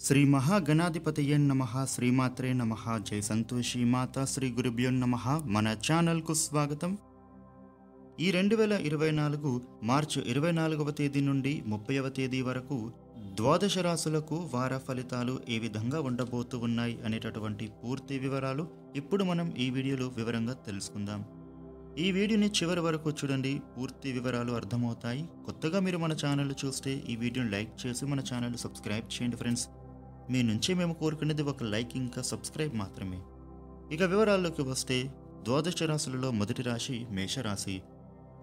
శ్రీ మహాగణాధిపతయే నమః శ్రీమాత్రే నమః జై సంతోషి మాత శ్రీ గురుభ్యో నమః. మన ఛానల్కు స్వాగతం. ఈ 2024 మార్చి 24వ తేదీ నుండి 30వ తేదీ వరకు ద్వాదశ రాశులకు వార ఫలితాలు ఏ విధంగా ఉండబోతూ ఉన్నాయి అనేటటువంటి పూర్తి వివరాలు ఇప్పుడు మనం ఈ వీడియోలో వివరంగా తెలుసుకుందాం. ఈ వీడియోని చివరి వరకు చూడండి, పూర్తి వివరాలు అర్థమవుతాయి. కొత్తగా మీరు మన ఛానల్ చూస్తే ఈ వీడియోని లైక్ చేసి మన ఛానల్ సబ్స్క్రైబ్ చేయండి ఫ్రెండ్స్. మీ నుంచి మేము కోరుకునేది ఒక లైక్ ఇంకా సబ్స్క్రైబ్ మాత్రమే. ఇక వివరాల్లోకి వస్తే ద్వాదశ రాశులలో మొదటి రాశి మేషరాశి.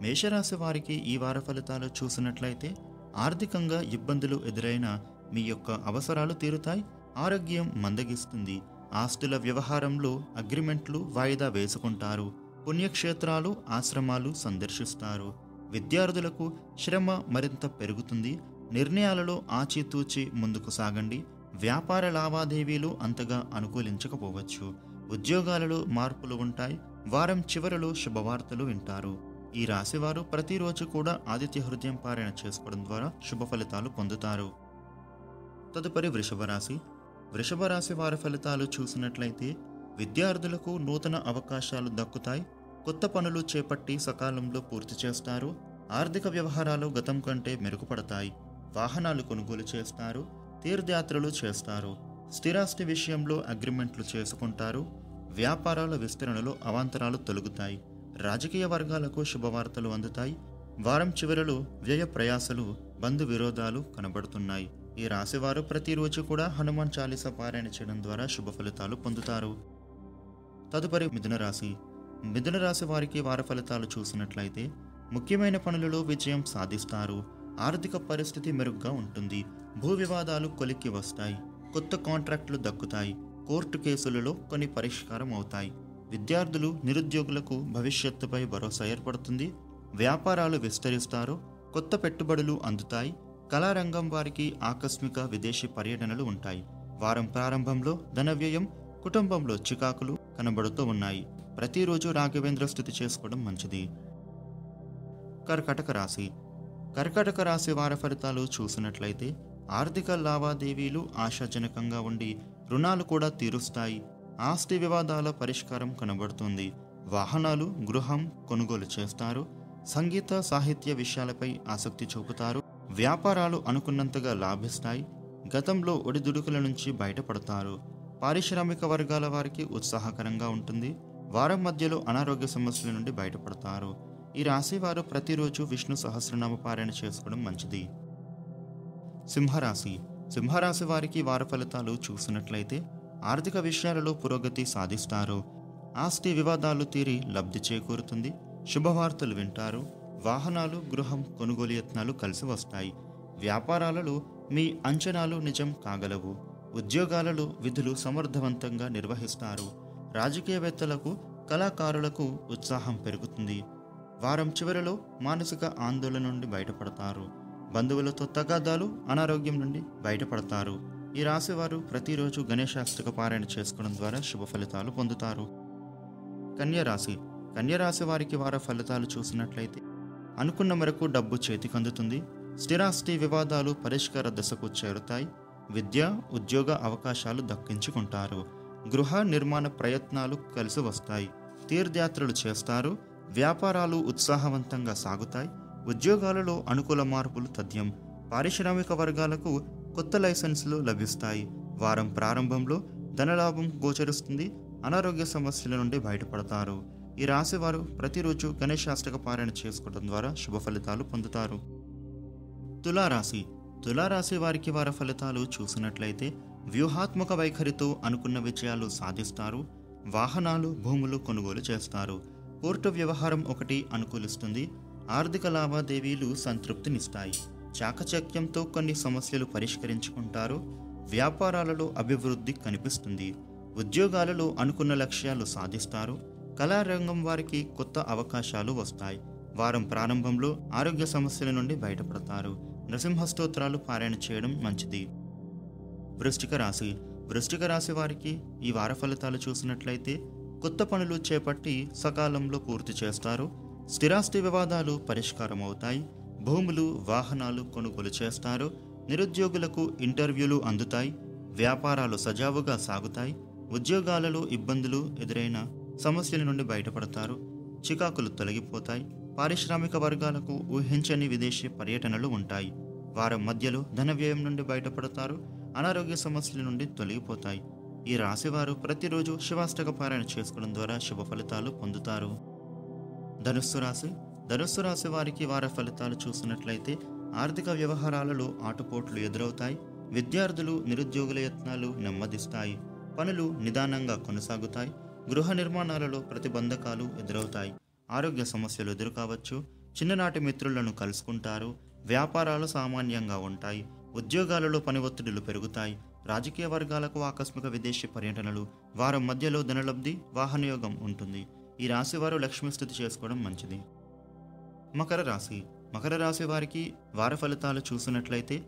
మేషరాశి వారికి ఈ వార ఫలితాలు చూసినట్లయితే ఆర్థికంగా ఇబ్బందులు ఎదురైనా మీ యొక్క అవసరాలు తీరుతాయి. ఆరోగ్యం మందగిస్తుంది. ఆస్తుల వ్యవహారంలో అగ్రిమెంట్లు వాయిదా వేసుకుంటారు. పుణ్యక్షేత్రాలు ఆశ్రమాలు సందర్శిస్తారు. విద్యార్థులకు శ్రమ మరింత పెరుగుతుంది. నిర్ణయాలలో ఆచితూచి ముందుకు సాగండి. వ్యాపార లావాదేవీలు అంతగా అనుకూలించకపోవచ్చు. ఉద్యోగాలలో మార్పులు ఉంటాయి. వారం చివరలో శుభవార్తలు వింటారు. ఈ రాశివారు ప్రతిరోజు కూడా ఆదిత్య హృదయం పారాయణ చేసుకోవడం ద్వారా శుభ ఫలితాలు పొందుతారు. తదుపరి వృషభ రాశి. వృషభ రాశి వారి ఫలితాలు చూసినట్లయితే విద్యార్థులకు నూతన అవకాశాలు దక్కుతాయి. కొత్త పనులు చేపట్టి సకాలంలో పూర్తి చేస్తారు. ఆర్థిక వ్యవహారాలు గతం కంటే మెరుగుపడతాయి. వాహనాలు కొనుగోలు చేస్తారు. తీర్థయాత్రలు చేస్తారు. స్థిరాస్తి విషయంలో అగ్రిమెంట్లు చేసుకుంటారు. వ్యాపారాల విస్తరణలో అవాంతరాలు తొలగుతాయి. రాజకీయ వర్గాలకు శుభవార్తలు అందుతాయి. వారం చివరలో వ్యయ ప్రయాసలు బంధు విరోధాలు కనబడుతున్నాయి. ఈ రాశివారు ప్రతిరోజు కూడా హనుమాన్ చాలీసా పారాయణ చేయడం ద్వారా శుభ ఫలితాలు పొందుతారు. తదుపరి మిథున రాశి. మిథున రాశి వారికి వార ఫలితాలు చూసినట్లయితే ముఖ్యమైన పనులలో విజయం సాధిస్తారు. ఆర్థిక పరిస్థితి మెరుగ్గా ఉంటుంది. భూ వివాదాలు కొలిక్కి వస్తాయి. కొత్త కాంట్రాక్టులు దక్కుతాయి. కోర్టు కేసులలో కొన్ని పరిష్కారం అవుతాయి. విద్యార్థులు నిరుద్యోగులకు భవిష్యత్తుపై భరోసా ఏర్పడుతుంది. వ్యాపారాలు విస్తరిస్తారు. కొత్త పెట్టుబడులు అందుతాయి. కళారంగం వారికి ఆకస్మిక విదేశీ పర్యటనలు ఉంటాయి. వారం ప్రారంభంలో ధన వ్యయం, కుటుంబంలో చికాకులు కనబడుతూ ఉన్నాయి. ప్రతిరోజు రాఘవేంద్ర స్తుతి చేసుకోవడం మంచిది. కర్కాటక రాశి. కర్కాటక రాశి వార ఫలితాలు చూసినట్లయితే ఆర్థిక లావాదేవీలు ఆశాజనకంగా ఉండి రుణాలు కూడా తీరుస్తాయి. ఆస్తి వివాదాల పరిష్కారం కనబడుతుంది. వాహనాలు, గృహం కొనుగోలు చేస్తారు. సంగీత సాహిత్య విషయాలపై ఆసక్తి చూపుతారు. వ్యాపారాలు అనుకున్నంతగా లాభిస్తాయి. గతంలో ఒడిదుడుకుల నుంచి బయటపడతారు. పారిశ్రామిక వర్గాల వారికి ఉత్సాహకరంగా ఉంటుంది. వారం మధ్యలో అనారోగ్య సమస్యల నుండి బయటపడతారు. ఈ రాశి వారు ప్రతిరోజు విష్ణు సహస్రనామ పారాయణ చేసుకోవడం మంచిది. సింహరాశి. సింహరాశి వారికి వార ఫలితాలు చూసినట్లయితే ఆర్థిక విషయాలలో పురోగతి సాధిస్తారు. ఆస్తి వివాదాలు తీరి లబ్ధి చేకూరుతుంది. శుభవార్తలు వింటారు. వాహనాలు, గృహం కొనుగోలు యత్నాలు కలిసి వస్తాయి. వ్యాపారాలలో మీ అంచనాలు నిజం కాగలవు. ఉద్యోగాలలో విధులు సమర్థవంతంగా నిర్వహిస్తారు. రాజకీయవేత్తలకు, కళాకారులకు ఉత్సాహం పెరుగుతుంది. వారం చివరలో మానసిక ఆందోళన నుండి బయటపడతారు. బంధువులతో తగాదాలు, అనారోగ్యం నుండి బయటపడతారు. ఈ రాశివారు ప్రతిరోజు గణేశాష్టక పారాయణ చేసుకోవడం ద్వారా శుభ ఫలితాలు పొందుతారు. కన్యరాశి. కన్యరాశి వారికి వార ఫలితాలు చూసినట్లయితే అనుకున్న మేరకు డబ్బు చేతికి అందుతుంది. స్థిరాస్తి వివాదాలు పరిష్కార దశకు చేరుతాయి. విద్య, ఉద్యోగ అవకాశాలు దక్కించుకుంటారు. గృహ నిర్మాణ ప్రయత్నాలు కలిసి వస్తాయి. తీర్థయాత్రలు చేస్తారు. వ్యాపారాలు ఉత్సాహవంతంగా సాగుతాయి. ఉద్యోగాలలో అనుకూల మార్పులు తథ్యం. పారిశ్రామిక వర్గాలకు కొత్త లైసెన్సులు లభిస్తాయి. వారం ప్రారంభంలో ధనలాభం గోచరిస్తుంది. అనారోగ్య సమస్యల నుండి బయటపడతారు. ఈ రాశి వారు ప్రతిరోజు గణేశాష్టక పారాయణ చేసుకోవడం ద్వారా శుభ ఫలితాలు పొందుతారు. తులారాశి. తులారాశి వారికి వార ఫలితాలు చూసినట్లయితే వ్యూహాత్మక వైఖరితో అనుకున్న విజయాలు సాధిస్తారు. వాహనాలు, భూములు కొనుగోలు చేస్తారు. కోర్టు వ్యవహారం ఒకటి అనుకూలిస్తుంది. ఆర్థిక లావాదేవీలు సంతృప్తినిస్తాయి. చాకచక్యంతో కొన్ని సమస్యలు పరిష్కరించుకుంటారు. వ్యాపారాలలో అభివృద్ధి కనిపిస్తుంది. ఉద్యోగాలలో అనుకున్న లక్ష్యాలు సాధిస్తారు. కళారంగం వారికి కొత్త అవకాశాలు వస్తాయి. వారం ప్రారంభంలో ఆరోగ్య సమస్యల నుండి బయటపడతారు. నరసింహ స్తోత్రాలు పారాయణ చేయడం మంచిది. వృశ్చిక రాశి. వృశ్చిక రాశి వారికి ఈ వార ఫలితాలు చూసినట్లయితే కొత్త పనులు చేపట్టి సకాలంలో పూర్తి చేస్తారు. స్థిరాస్తి వివాదాలు పరిష్కారం అవుతాయి. భూములు, వాహనాలు కొనుగోలు చేస్తారు. నిరుద్యోగులకు ఇంటర్వ్యూలు అందుతాయి. వ్యాపారాలు సజావుగా సాగుతాయి. ఉద్యోగాలలో ఇబ్బందులు ఎదురైన సమస్యల నుండి బయటపడతారు. చికాకులు తొలగిపోతాయి. పారిశ్రామిక వర్గాలకు ఊహించని విదేశీ పర్యటనలు ఉంటాయి. వారం మధ్యలో ధన వ్యయం నుండి బయటపడతారు. అనారోగ్య సమస్యల నుండి తొలగిపోతాయి. ఈ రాశివారు ప్రతిరోజు శివాష్టక పారాయణ చేసుకోవడం ద్వారా శుభ ఫలితాలు పొందుతారు. ధనుస్సు రాశి. ధనుస్సు రాశి వారికి వార ఫలితాలు చూసినట్లయితే ఆర్థిక వ్యవహారాలలో ఆటుపోట్లు ఎదురవుతాయి. విద్యార్థులు నిరుద్యోగుల యత్నాలు నెమ్మదిస్తాయి. పనులు నిదానంగా కొనసాగుతాయి. గృహ నిర్మాణాలలో ప్రతిబంధకాలు ఎదురవుతాయి. ఆరోగ్య సమస్యలు ఎదురుకావచ్చు. చిన్ననాటి మిత్రులను కలుసుకుంటారు. వ్యాపారాలు సామాన్యంగా ఉంటాయి. ఉద్యోగాలలో పని ఒత్తిడులు పెరుగుతాయి. రాజకీయ వర్గాలకు ఆకస్మిక విదేశీ పర్యటనలు, వారం మధ్యలో ధనలబ్ధి, వాహనయోగం ఉంటుంది. ఈ రాశి వారు లక్ష్మీ స్థుతి చేసుకోవడం మంచిది. మకర రాశి. మకర రాశి వారికి వార ఫలితాలు చూసినట్లయితే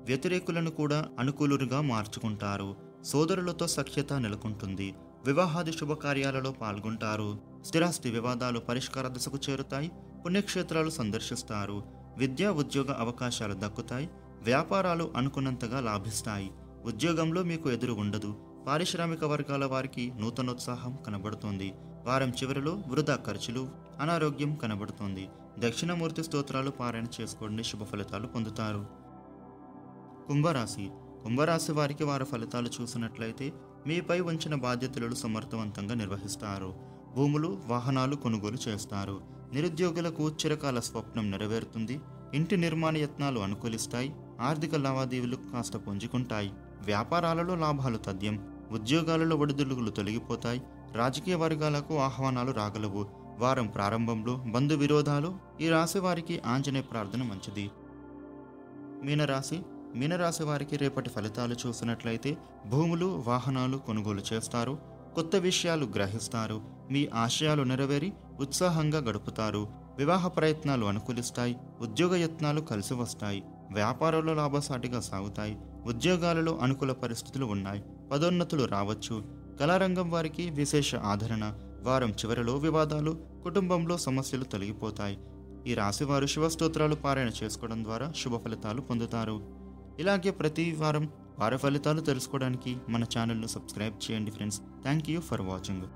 వ్యతిరేకులను కూడా అనుకూలుగా మార్చుకుంటారు. సోదరులతో సఖ్యత నెలకొంటుంది. వివాహాది శుభకార్యాలలో పాల్గొంటారు. స్థిరాస్తి వివాదాలు పరిష్కార దశకు చేరుతాయి. పుణ్యక్షేత్రాలు సందర్శిస్తారు. విద్యా ఉద్యోగ అవకాశాలు దక్కుతాయి. వ్యాపారాలు అనుకున్నంతగా లాభిస్తాయి. ఉద్యోగంలో మీకు ఎదురు ఉండదు. పారిశ్రామిక వర్గాల వారికి నూతనోత్సాహం కనబడుతోంది. వారం చివరిలో వృధా ఖర్చులు, అనారోగ్యం కనబడుతోంది. దక్షిణమూర్తి స్తోత్రాలు పారాయణ చేసుకోండి, శుభ ఫలితాలు పొందుతారు. కుంభరాశి. కుంభరాశి వారికి వారి ఫలితాలు చూసినట్లయితే మీపై ఉంచిన బాధ్యతలను సమర్థవంతంగా నిర్వహిస్తారు. భూములు, వాహనాలు కొనుగోలు చేస్తారు. నిరుద్యోగులకు చిరకాల స్వప్నం నెరవేరుతుంది. ఇంటి నిర్మాణ యత్నాలు అనుకూలిస్తాయి. ఆర్థిక లావాదేవీలు కాస్త పుంజుకుంటాయి. వ్యాపారాలలో లాభాలు తథ్యం. ఉద్యోగాలలో ఒడిదుడుకులు తొలగిపోతాయి. రాజకీయ వర్గాలకు ఆహ్వానాలు రాగలవు. వారం ప్రారంభంలో బంధు విరోధాలు. ఈ రాశి వారికి ఆంజనేయ ప్రార్థన మంచిది. మీనరాశి. మీనరాశి వారికి రేపటి ఫలితాలు చూసినట్లయితే భూములు, వాహనాలు కొనుగోలు చేస్తారు. కొత్త విషయాలు గ్రహిస్తారు. మీ ఆశయాలు నెరవేరి ఉత్సాహంగా గడుపుతారు. వివాహ ప్రయత్నాలు అనుకూలిస్తాయి. ఉద్యోగ యత్నాలు కలిసి వస్తాయి. వ్యాపారాలు లాభసాటిగా సాగుతాయి. ఉద్యోగాలలో అనుకూల పరిస్థితులు ఉన్నాయి. పదోన్నతులు రావచ్చు. కళారంగం వారికి విశేష ఆదరణ. వారం చివరిలో వివాదాలు, కుటుంబంలో సమస్యలు తొలగిపోతాయి. ఈ రాశివారు శివస్తోత్రాలు పారాయణ చేసుకోవడం ద్వారా శుభ ఫలితాలు పొందుతారు. ఇలాగే ప్రతి వారం వార ఫలితాలు తెలుసుకోవడానికి మన ఛానల్ను సబ్స్క్రైబ్ చేయండి friends. Thank you for watching.